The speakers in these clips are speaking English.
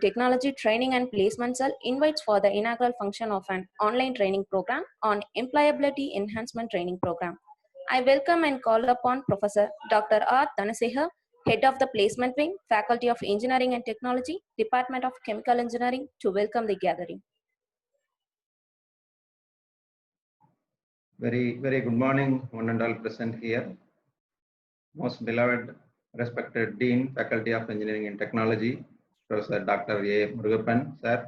Technology Training and Placement Cell invites for the inaugural function of an online training program on Employability Enhancement Training Program. I welcome and call upon Professor Dr. R. Dhanasekhar, Head of the Placement Wing, Faculty of Engineering and Technology, Department of Chemical Engineering, to welcome the gathering. Very good morning, one and all present here. Most beloved, respected Dean, Faculty of Engineering and Technology, Professor Dr. A. Murugappan, sir.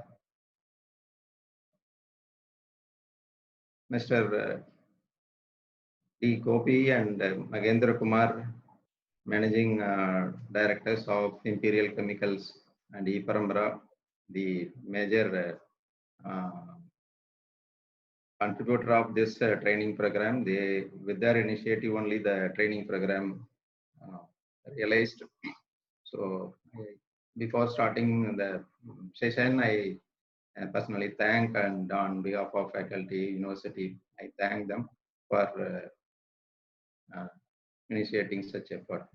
Mr. D. Gopi and Magendra Kumar, Managing Directors of Imperial Chemicals and E. Parambara, the major contributor of this training program. They, with their initiative only, the training program realized. So before starting the session, I personally thank, and on behalf of faculty, university, I thank them for initiating such effort.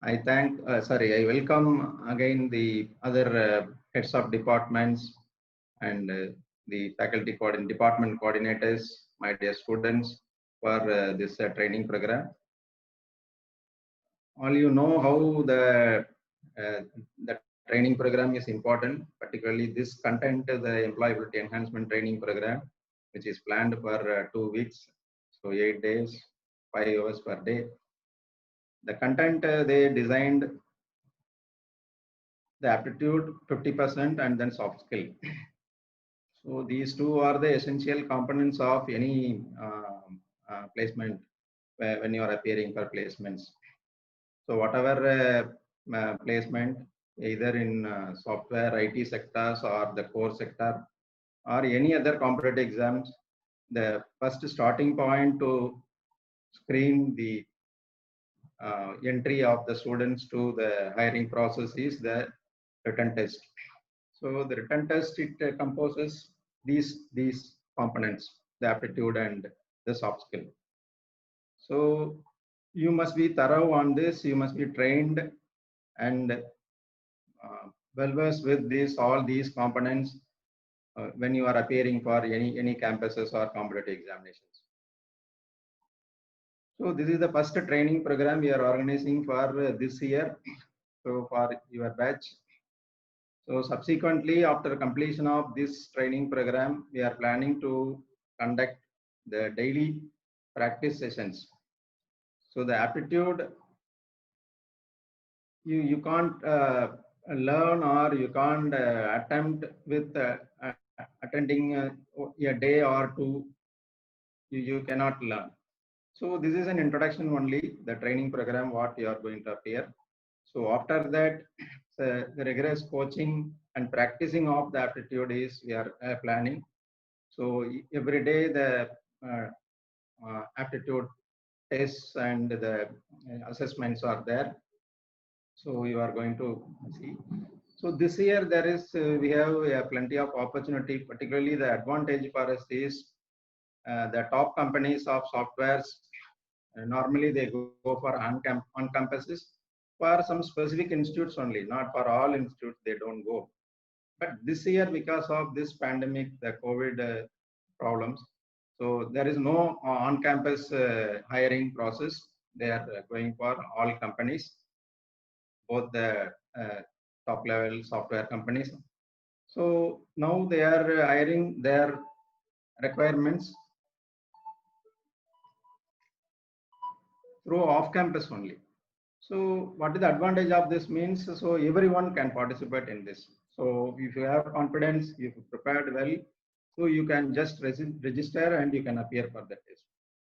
I welcome again the other heads of departments and the faculty department coordinators, my dear students, for this training program. All you know how the training program is important, particularly this content, the Employability Enhancement Training Program, which is planned for 2 weeks, so 8 days, 5 hours per day. The content they designed the aptitude 50% and then soft skill. So these two are the essential components of any placement when you are appearing for placements. So whatever placement, either in software, IT sectors or the core sector or any other competitive exams, the first starting point to screen the entry of the students to the hiring process is the written test. So the written test, it composes these components, the aptitude and the soft skill. So you must be thorough on this. You must be trained and well versed with all these components when you are appearing for any campuses or competitive examinations. So this is the first training program we are organizing for this year. So for your batch. So subsequently, after completion of this training program, we are planning to conduct the daily practice sessions. So the aptitude, you can't learn or you can't attempt with attending a day or two. You cannot learn. So this is an introduction only, the training program, what you are going to appear. So after that, the rigorous coaching and practicing of the aptitude is we are planning. So every day the aptitude tests and the assessments are there. So you are going to see. So this year there is we have plenty of opportunity. Particularly the advantage for us is the top companies of softwares. Normally they go for on campuses. For some specific institutes only, not for all institutes, they don't go. But this year, because of this pandemic, the COVID problems, so there is no on-campus hiring process. They are going for all companies, both the top-level software companies. So now they are hiring their requirements through off-campus only. So what is the advantage of this means? So everyone can participate in this. So if you have confidence, if you prepared well, so you can just register and you can appear for the test.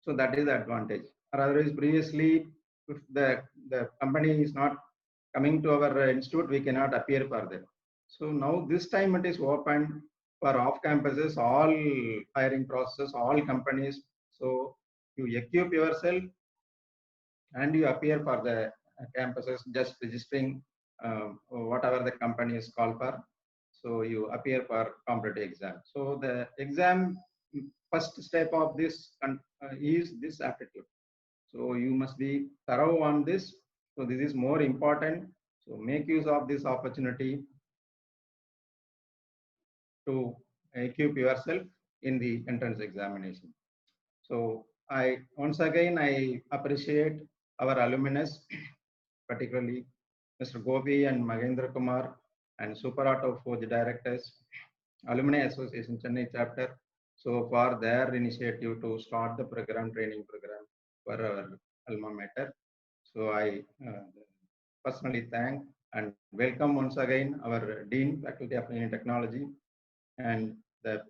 So that is the advantage. Or otherwise, previously, if the company is not coming to our institute, we cannot appear for them. So now this time it is open for off campuses, all hiring process, all companies. So you equip yourself and you appear for the campuses, just registering whatever the company is called for. So you appear for competitive exam. So the exam first step of this is this aptitude. So you must be thorough on this. So this is more important. So make use of this opportunity. to equip yourself in the entrance examination. So once again, I appreciate our alumnus, particularly Mr. Gopi and Mahendra Kumar and Super Auto Forge directors, Alumni Association Chennai chapter. So for their initiative to start the training program for our alma mater. So I personally thank and welcome once again our Dean, Faculty of Engineering Technology, and the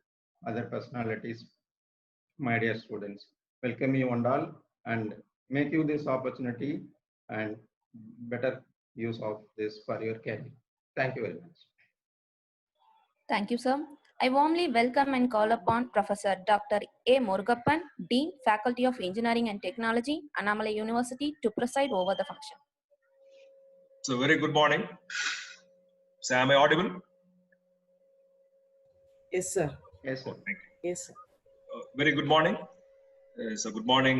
other personalities, my dear students. Welcome you and all, and make you this opportunity and better use of this for your career. Thank you very much. Thank you, sir. I warmly welcome and call upon Professor Dr. A. Murugappan, Dean, Faculty of Engineering and Technology, Annamalai University, to preside over the function. So, very good morning. So, am I audible? Yes, sir. Yes, sir. Oh, thank you. Yes, sir. Very good morning. So, good morning,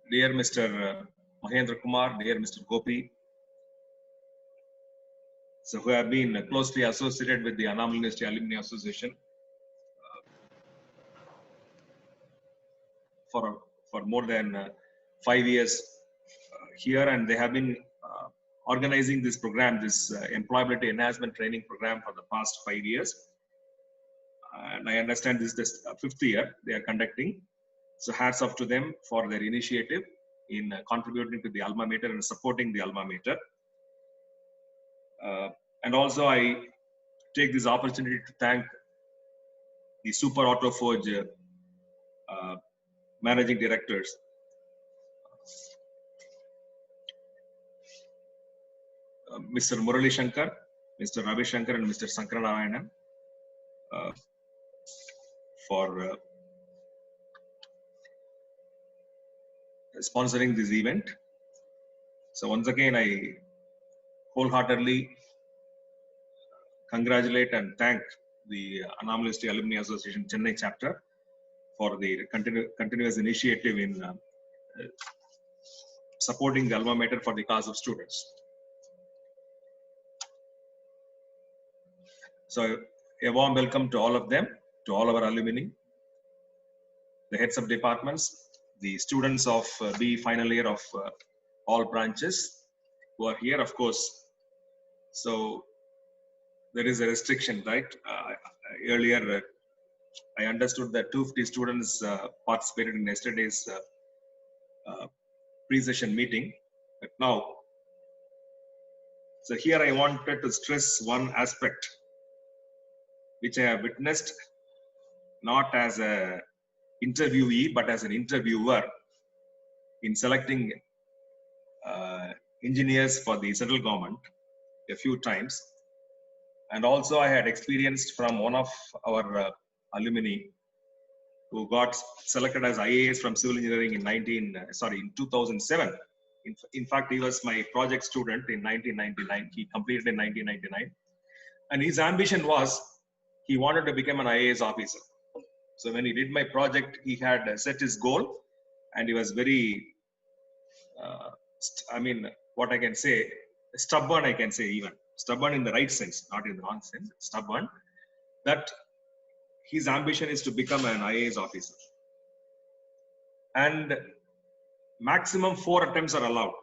dear Mr. Mahendra Kumar, dear Mr. Gopi, so who have been closely associated with the Annamalai University Alumni Association for more than 5 years here, and they have been organizing this program, this employability enhancement training program, for the past 5 years. And I understand this is the 5th year they are conducting. So hats off to them for their initiative in contributing to the alma mater and supporting the alma mater. And also I take this opportunity to thank the Super Auto Forge managing directors, Mr. Murali Shankar, Mr. Ravi Shankar, and Mr. Sankaranarayanan for sponsoring this event. So once again, I wholeheartedly congratulate and thank the Annamalai University Alumni Association Chennai chapter for the continuous initiative in supporting the alma mater for the cause of students. So a warm welcome to all of them, to all our alumni, the heads of departments, the students of B final year of all branches who are here, of course. So there is a restriction, right? Earlier, I understood that 250 students participated in yesterday's pre-session meeting. But now, so here I wanted to stress one aspect which I have witnessed, not as an interviewee, but as an interviewer in selecting engineers for the central government a few times. And also I had experienced from one of our alumni who got selected as IAS from civil engineering in 2007. In fact, he was my project student in 1999. He completed in 1999. And his ambition was, he wanted to become an IAS officer. So when he did my project, he had set his goal, and he was very, what I can say, stubborn, I can say even. Stubborn in the right sense, not in the wrong sense, stubborn, that his ambition is to become an IAS officer. And maximum 4 attempts are allowed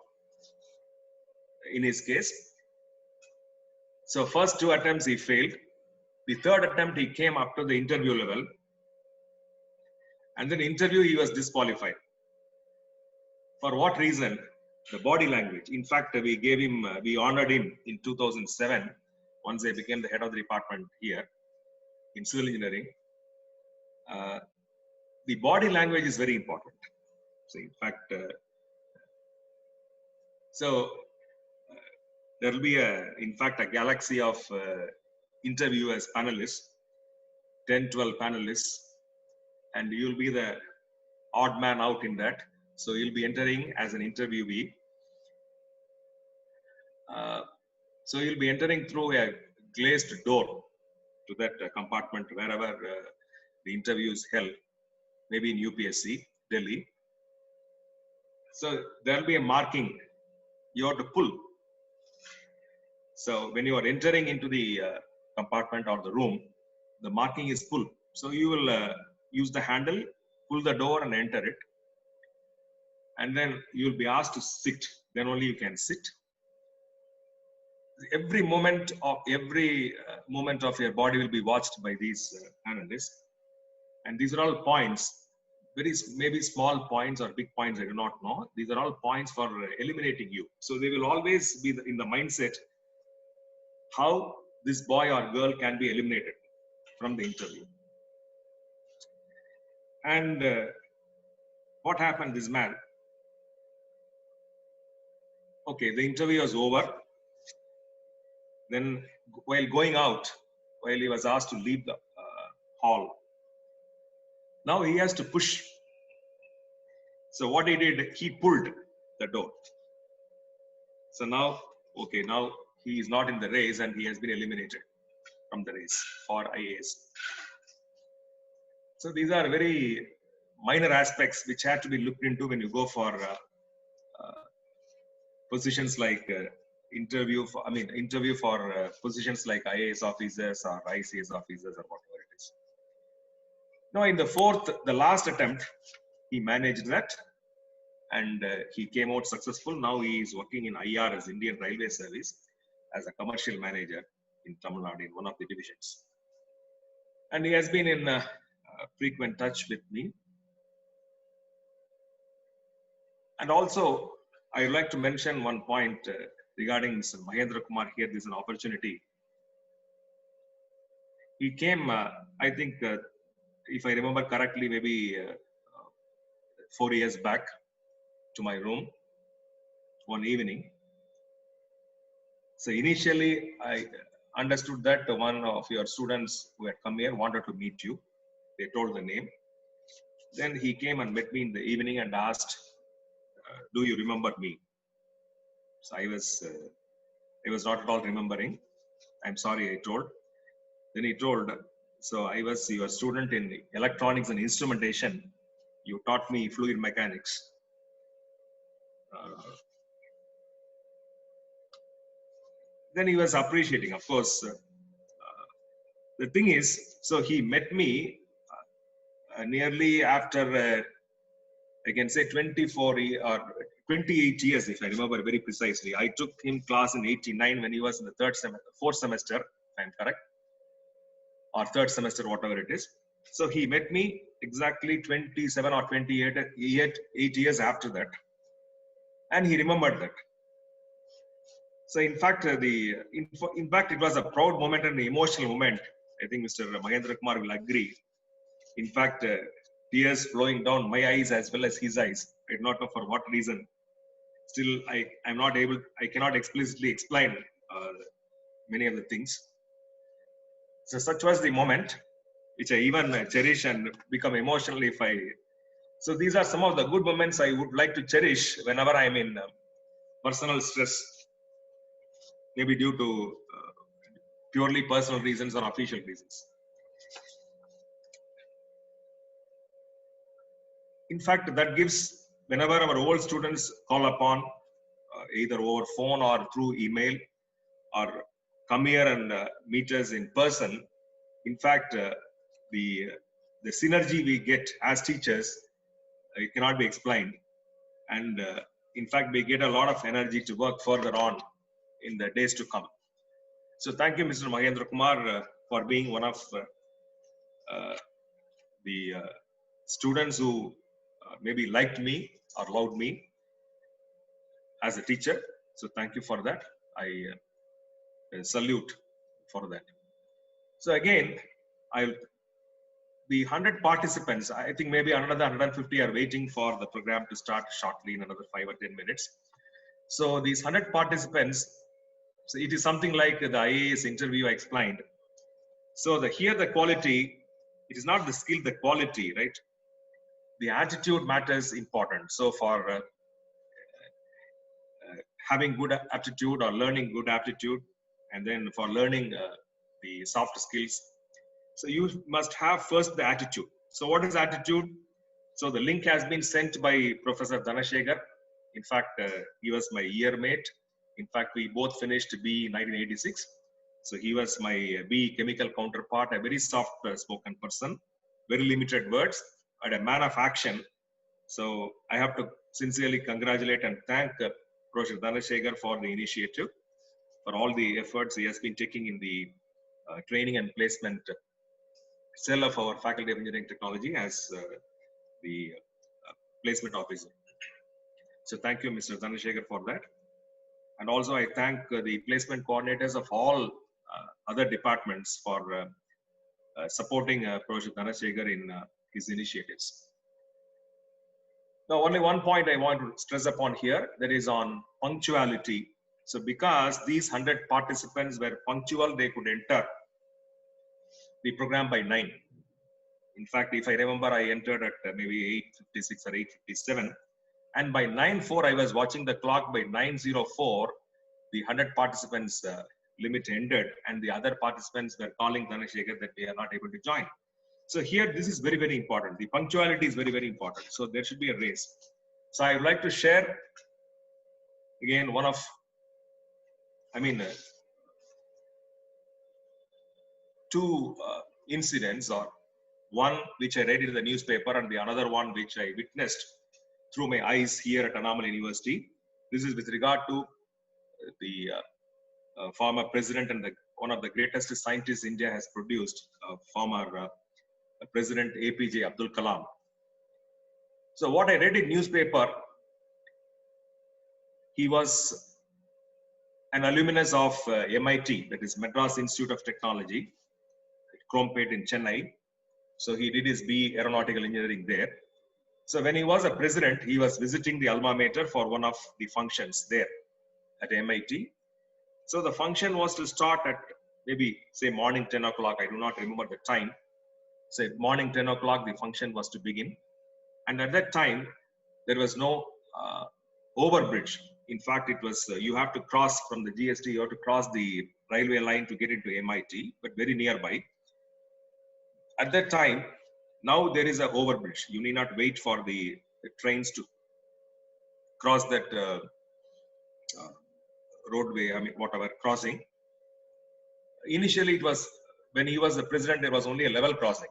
in his case. So first 2 attempts he failed. The 3rd attempt he came up to the interview level. And then interview he was disqualified. For what reason? The body language. In fact, we gave him, we honored him in 2007, once I became the head of the department here in civil engineering. The body language is very important. So in fact, there will be in fact, a galaxy of interviewers, panelists, 10, 12 panelists, and you'll be the odd man out in that. So you'll be entering as an interviewee. So you'll be entering through a glazed door to that compartment wherever the interview is held, maybe in UPSC, Delhi. So there'll be a marking you have to pull. So when you are entering into the compartment or the room, the marking is pull. So you will use the handle, pull the door and enter it. And then you will be asked to sit. Then only you can sit. Every moment of your body will be watched by these analysts. And these are all points, maybe small points or big points, I do not know. These are all points for eliminating you. So they will always be in the mindset how this boy or girl can be eliminated from the interview. And what happened, this man, okay, the interview was over. Then while going out, while he was asked to leave the hall, now he has to push. So what he did, he pulled the door. So now, okay, now he is not in the race and he has been eliminated from the race for IAS. So these are very minor aspects which have to be looked into when you go for positions like interview for positions like IAS officers or ICS officers or whatever it is. Now in the last attempt, he managed that and he came out successful. Now he is working in IR as Indian Railway Service as a commercial manager in Tamil Nadu in one of the divisions. And he has been in frequent touch with me. And also, I would like to mention one point regarding Mr. Mahendra Kumar here. This is an opportunity. He came, I think, if I remember correctly, maybe 4 years back to my room one evening. So initially, I understood that one of your students who had come here wanted to meet you. They told the name. Then he came and met me in the evening and asked, do you remember me? So I was not at all remembering. I'm sorry, I told. Then he told, so I was your student in electronics and instrumentation. You taught me fluid mechanics. Then he was appreciating, of course. The thing is, so he met me nearly after, I can say 24 or 28 years, if I remember very precisely. I took him class in 89 when he was in the fourth semester, if I'm correct, or third semester, whatever it is. So he met me exactly 27 or 8 years after that. And he remembered that. So in fact, it was a proud moment and an emotional moment. I think Mr. Mahendra Kumar will agree. In fact, tears flowing down my eyes as well as his eyes. I do not know for what reason. Still, I cannot explicitly explain many of the things. So such was the moment, which I even cherish and become emotional if I. So these are some of the good moments I would like to cherish whenever I'm in personal stress, maybe due to purely personal reasons or official reasons. In fact, that gives, whenever our old students call upon, either over phone or through email, or come here and meet us in person, in fact, the synergy we get as teachers, it cannot be explained. And in fact, we get a lot of energy to work further on in the days to come. So thank you, Mr. Mahendra Kumar, for being one of the students who maybe liked me or loved me as a teacher. So thank you for that. I salute for that. So again, the 100 participants, I think maybe another 150 are waiting for the program to start shortly in another 5 or 10 minutes. So these 100 participants, so it is something like the IAS interview I explained. So here the quality, it is not the skill, the quality, right? The attitude matters important. So for having good aptitude or learning good aptitude, and then for learning the soft skills, so you must have first the attitude. So what is attitude? So the link has been sent by Professor Dhanashekhar. In fact, he was my year mate In fact, we both finished B 1986. So he was my B chemical counterpart, a very soft spoken person, very limited words, and a man of action. So I have to sincerely congratulate and thank Professor Dhanashekhar for the initiative, for all the efforts he has been taking in the training and placement cell of our Faculty of Engineering Technology as the placement officer. So thank you, Mr. Dhanashekhar, for that. And also I thank the placement coordinators of all other departments for supporting Professor Dhanashekhar in his initiatives. Now, only one point I want to stress upon here, that is on punctuality. So because these 100 participants were punctual, they could enter the program by 9. In fact, if I remember, I entered at maybe 8:56 or 8:57. And by 9:04, I was watching the clock. By 9:04, the 100 participants limit ended, and the other participants were calling Dhanashekhar that they are not able to join. So here, this is very, very important. The punctuality is very, very important. So there should be a race. So I would like to share again one of, two incidents, or one which I read in the newspaper and the another one which I witnessed through my eyes here at Annamalai University. This is with regard to the former president and one of the greatest scientists India has produced, former President APJ Abdul Kalam. So what I read in newspaper, he was an alumnus of MIT, that is Madras Institute of Technology, Chromepet in Chennai. So he did his B Aeronautical Engineering there. So when he was a president, he was visiting the alma mater for one of the functions there at MIT. So the function was to start at maybe say morning 10 o'clock. I do not remember the time. Say morning 10 o'clock, the function was to begin. And at that time, there was no overbridge. In fact, it was, you have to cross from the GST, you have to cross the railway line to get into MIT, but very nearby. At that time, now there is an overbridge. You need not wait for the trains to cross that roadway, whatever, crossing. Initially, it was, when he was the president, there was only a level crossing.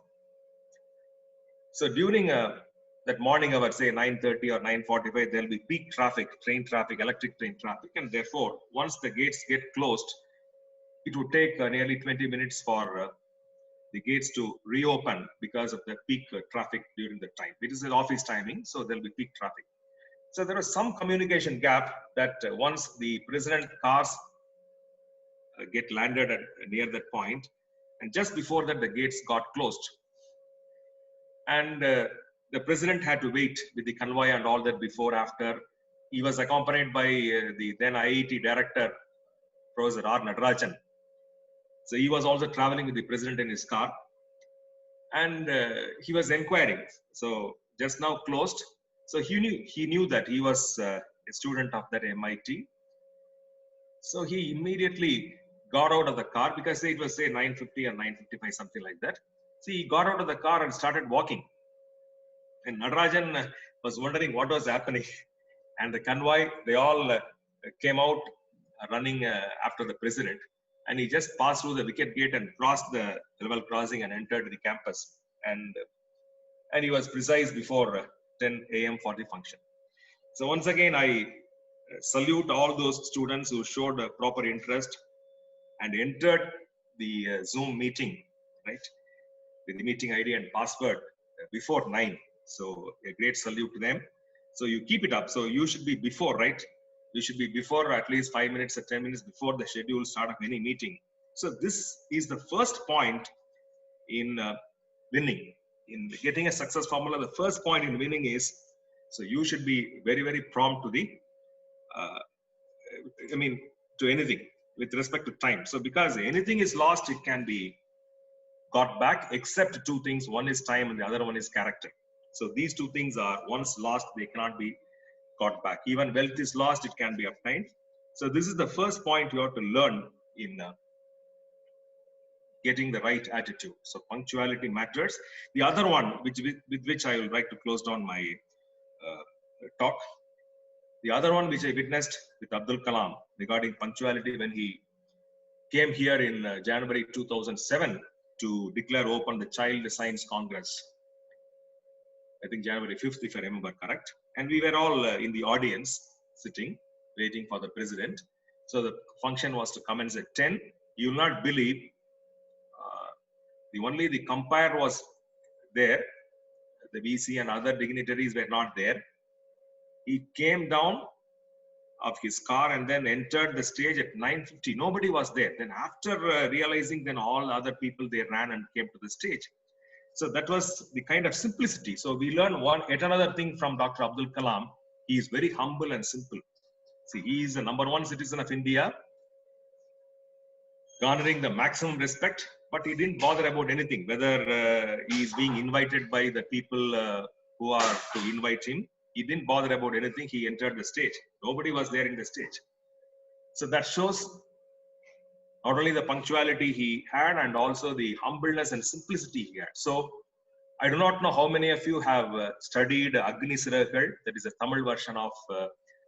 So during that morning hour, say 9:30 or 9:45, there will be peak traffic, train traffic, electric train traffic. And therefore, once the gates get closed, it would take nearly 20 minutes for the gates to reopen because of the peak traffic during the time. It is an office timing, so there will be peak traffic. So there was some communication gap that once the president cars get landed at near that point, and just before that the gates got closed, and the president had to wait with the convoy and all that before, after. He was accompanied by the then IIT director, Professor R. Natarajan. So he was also traveling with the president in his car, and he was inquiring. So just now closed. So he knew that he was a student of that MIT. So he immediately got out of the car, because it was say 9:50 or 9:55, something like that. So he got out of the car and started walking. And Natarajan was wondering what was happening. And the convoy, they all came out running after the president. And he just passed through the wicket gate and crossed the level crossing and entered the campus. And he was precise before 10 a.m. for the function. So once again, I salute all those students who showed a proper interest and entered the Zoom meeting, right, with the meeting ID and password before 9. So a great salute to them. So you keep it up. So you should be before, right? You should be before at least 5 minutes or 10 minutes before the scheduled start of any meeting. So this is the first point in winning. In getting a success formula, the first point in winning is, so you should be very, very prompt to the, to anything with respect to time. So because anything is lost, it can be got back, except two things. One is time and the other one is character. So these two things are, once lost, they cannot be got back. Even wealth is lost, it can be obtained. So this is the first point you have to learn in getting the right attitude. So punctuality matters. The other one, with which I will like to close down my talk, The other one which I witnessed with Abdul Kalam regarding punctuality when he came here in January 2007 to declare open the Child Science Congress. I think January 5th, if I remember correct. And we were all in the audience sitting, waiting for the president. So the function was to commence at 10. You will not believe, only the umpire was there. The VC and other dignitaries were not there. He came down of his car and then entered the stage at 9:50. Nobody was there. Then after realizing, then all other people, they ran and came to the stage. So that was the kind of simplicity. So we learn yet another thing from Dr. Abdul Kalam. He is very humble and simple. See, he is the #1 citizen of India, garnering the maximum respect, but he didn't bother about anything, whether he is being invited by the people who are to invite him. He didn't bother about anything. He entered the stage. Nobody was there in the stage. So that shows not only the punctuality he had and also the humbleness and simplicity he had. So I do not know how many of you have studied Agni Siragal, that is a Tamil version of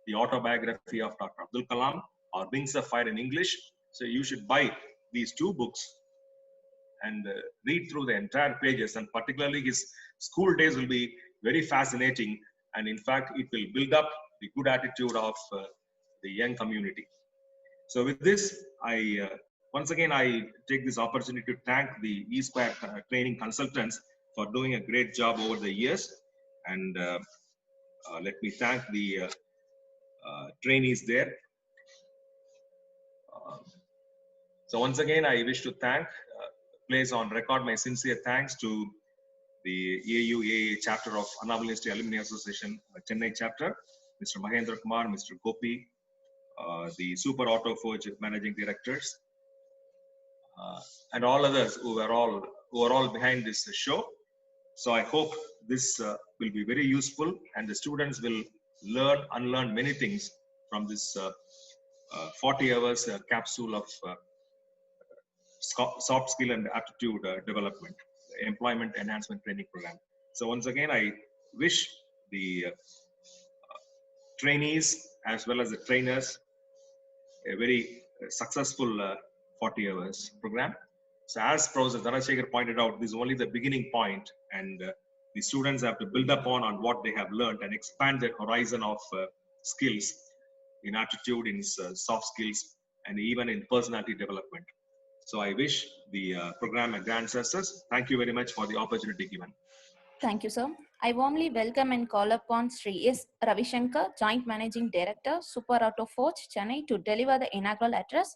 the autobiography of Dr. Abdul Kalam, or Wings of Fire in English. So you should buy these two books and read through the entire pages, and particularly his school days will be very fascinating. And in fact, it will build up the good attitude of the young community. So with this, once again, I take this opportunity to thank the E-Square training consultants for doing a great job over the years. And let me thank the trainees there. So once again, I wish to place on record my sincere thanks to the AUAA chapter of Honorable University Alumni Association, Chennai chapter, Mr. Mahendra Kumar, Mr. Gopi, the Super Auto Forge managing directors, and all others who are all behind this show. So I hope this will be very useful, and the students will unlearn many things from this 40 hours capsule of soft skill and aptitude development, employment enhancement training program. So once again, I wish the trainees as well as the trainers a very successful 40 hours program. So as Professor Dhanashekhar pointed out, this is only the beginning point, and the students have to build upon on what they have learned and expand their horizon of skills in aptitude, in soft skills, and even in personality development. So I wish the program a grand success. Thank you very much for the opportunity given. Thank you, sir. I warmly welcome and call upon Sri S. Ravishankar, Joint Managing Director, Super Auto Forge, Chennai, to deliver the inaugural address.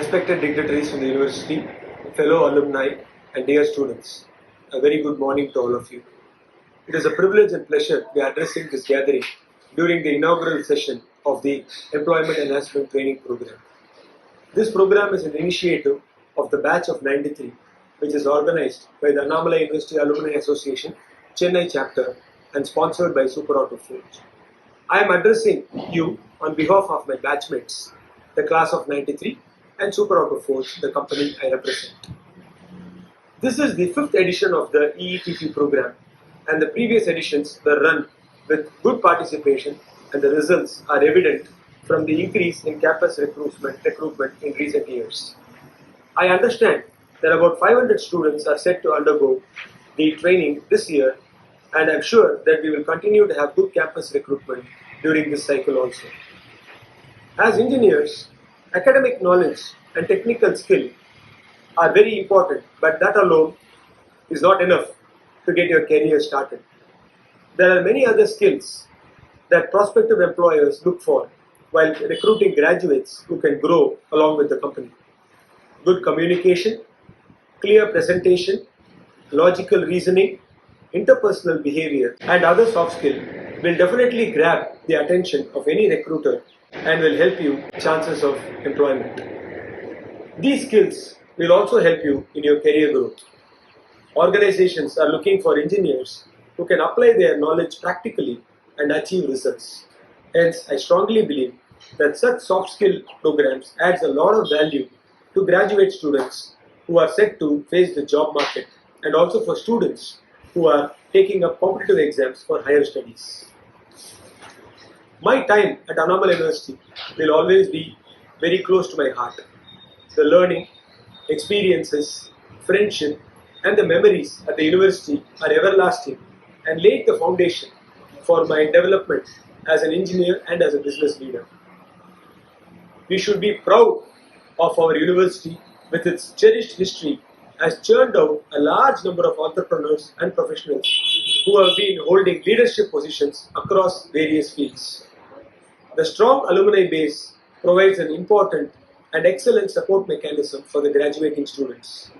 respected dignitaries from the university, fellow alumni, and dear students, a very good morning to all of you. It is a privilege and pleasure to be addressing this gathering during the inaugural session of the Employment Enhancement Training Program. This program is an initiative of the Batch of 93, which is organized by the Annamalai University Alumni Association, Chennai chapter, and sponsored by Super Auto Forge. I am addressing you on behalf of my batchmates, the class of 93, and Super Auto Forge, the company I represent. This is the 5th edition of the EETP program, and the previous editions were run with good participation, and the results are evident from the increase in campus recruitment in recent years. I understand that about 500 students are set to undergo the training this year, and I'm sure that we will continue to have good campus recruitment during this cycle also. As engineers, academic knowledge and technical skill are very important, but that alone is not enough to get your career started. There are many other skills that prospective employers look for while recruiting graduates who can grow along with the company. Good communication, clear presentation, logical reasoning, interpersonal behavior, and other soft skills will definitely grab the attention of any recruiter and will help you chances of employment. These skills will also help you in your career growth. Organizations are looking for engineers who can apply their knowledge practically and achieve results. Hence, I strongly believe that such soft skill programs adds a lot of value to graduate students who are set to face the job market, and also for students who are taking up competitive exams for higher studies. My time at Annamalai University will always be very close to my heart. The learning, experiences, friendship, and the memories at the university are everlasting and laid the foundation for my development as an engineer and as a business leader. We should be proud of our university with its cherished history has churned out a large number of entrepreneurs and professionals who have been holding leadership positions across various fields. The strong alumni base provides an important and excellent support mechanism for the graduating students.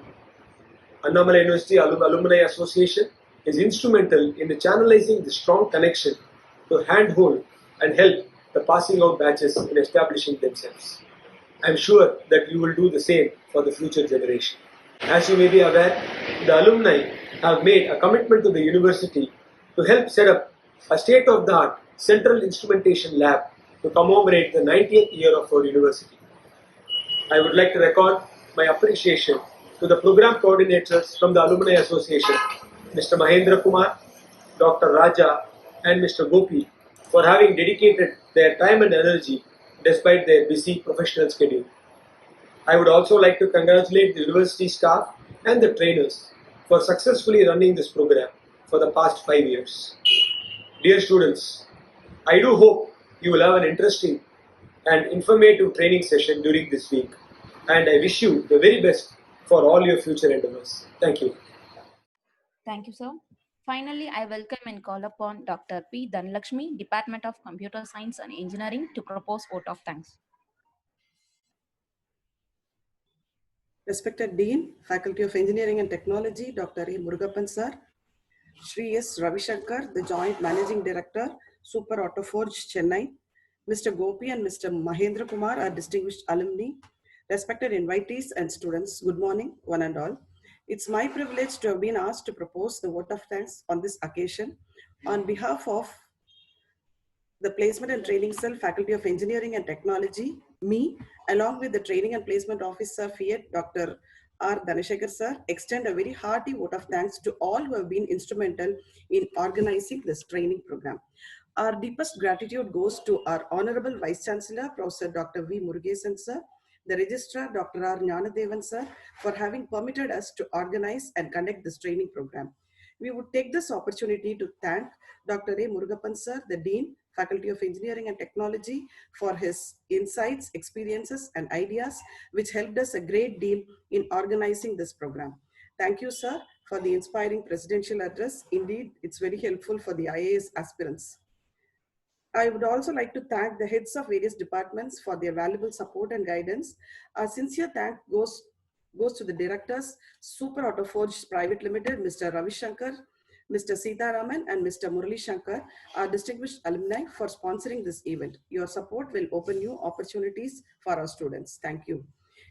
Annamalai University Alumni Association is instrumental in channelizing the strong connection to handhold and help the passing out batches in establishing themselves. I am sure that you will do the same for the future generation. As you may be aware, the alumni have made a commitment to the university to help set up a state-of-the-art central instrumentation lab to commemorate the 90th year of our university. I would like to record my appreciation to the program coordinators from the Alumni Association, Mr. Mahendra Kumar, Dr. Raja, and Mr. Gopi, for having dedicated their time and energy despite their busy professional schedule. I would also like to congratulate the university staff and the trainers for successfully running this program for the past 5 years. Dear students, I do hope you will have an interesting and informative training session during this week, and I wish you the very best for all your future endeavors. Thank you. Thank you, sir. Finally, I welcome and call upon Dr. P. Dhanlakshmi, Department of Computer Science and Engineering, to propose vote of thanks. Respected Dean, Faculty of Engineering and Technology, Dr. A. Murugappan sir, Shri S. Ravishankar, the Joint Managing Director, Super Auto Forge, Chennai, Mr. Gopi and Mr. Mahendra Kumar, our distinguished alumni, respected invitees and students, good morning, one and all. It's my privilege to have been asked to propose the vote of thanks on this occasion on behalf of the Placement and Training Cell, Faculty of Engineering and Technology, me, along with the Training and Placement Officer, FIET, Dr. R. Dhanashekhar sir, extend a very hearty vote of thanks to all who have been instrumental in organizing this training program. Our deepest gratitude goes to our Honorable Vice Chancellor, Professor Dr. V. Murugesan sir, the Registrar, Dr. R. Jnanadevan sir, for having permitted us to organize and conduct this training program. We would take this opportunity to thank Dr. A. Murugappan sir, the Dean, Faculty of Engineering and Technology, for his insights, experiences, and ideas, which helped us a great deal in organizing this program. Thank you, sir, for the inspiring presidential address. Indeed, it's very helpful for the IAS aspirants. I would also like to thank the heads of various departments for their valuable support and guidance. A sincere thank goes to the directors, Super Auto Forge Private Limited, Mr. Ravi Shankar, Mr. Sitaraman, and Mr. Murali Shankar, our distinguished alumni, for sponsoring this event. Your support will open new opportunities for our students. Thank you.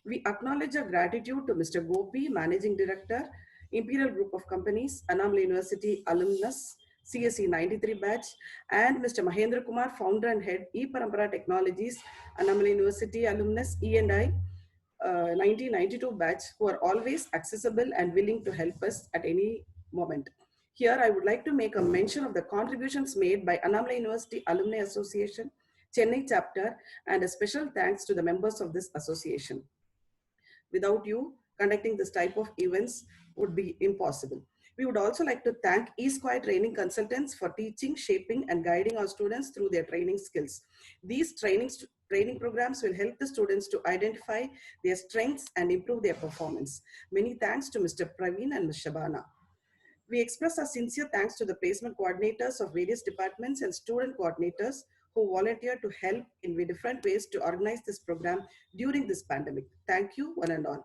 We acknowledge our gratitude to Mr. Gopi, Managing Director, Imperial Group of Companies, Annamalai University alumnus, CSE 93 batch, and Mr. Mahendra Kumar, founder and head, E-Parampara Technologies, Annamalai University alumnus, E&I 1992 batch, who are always accessible and willing to help us at any moment. Here, I would like to make a mention of the contributions made by Annamalai University Alumni Association, Chennai chapter, and a special thanks to the members of this association. Without you, conducting this type of events would be impossible. We would also like to thank eSquire Training Consultants for teaching, shaping, and guiding our students through their training skills. These training programs will help the students to identify their strengths and improve their performance. Many thanks to Mr. Praveen and Ms. Shabana. We express our sincere thanks to the placement coordinators of various departments and student coordinators who volunteer to help in different ways to organize this program during this pandemic. Thank you, one and all.